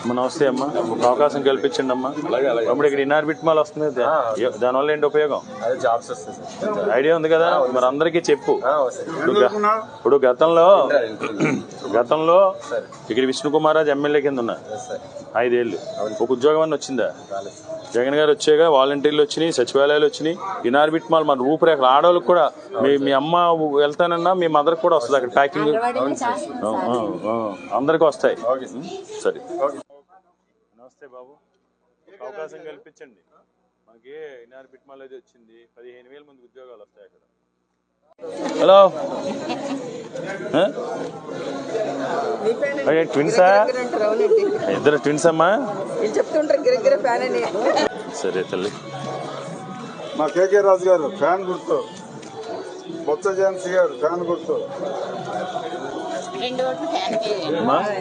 నమస్తే అమ్మా, అవకాశం కల్పించండి అమ్మా. అప్పుడు ఇక్కడ ఇన్ఆర్బిట్ మాల్ వస్తుంది, దానివల్ల ఏంటి ఉపయోగం? ఐడియా ఉంది కదా, మరి అందరికీ చెప్పు. ఇప్పుడు గతంలో ఇక్కడ విష్ణుకుమారాజు ఎమ్మెల్యే కింద ఉన్నా 5 ఏళ్ళు, ఒక ఉద్యోగం అని వచ్చిందా? జగన్ గారు వచ్చాక వాలంటీర్లు వచ్చినాయి, సచివాలయాలు వచ్చినాయి, ఇన్ఆర్బిట్ మాల్ మన రూపురేఖలు ఆడవాళ్ళకి కూడా. మీ అమ్మ వెళ్తానన్నా మీ మదర్ కూడా వస్తుంది అక్కడ ప్యాకింగ్, అందరికి వస్తాయి. సరే, నమస్తే బాబు, అవకాశం కల్పించండి. మనకి ఇన్ఆర్బిట్ మాల్ అది వచ్చింది, 15,000 మంది ఉద్యోగాలు వస్తాయి అక్కడ. హలో, ట్విన్సా? ఇద్దరు ట్విన్స్ అమ్మా? సరే తల్లి. మా కేకే రాజు గారు ఫ్యాన్ గుర్తు, బొత్స ఝాన్సీ గారు ఫ్యాన్ గుర్తు.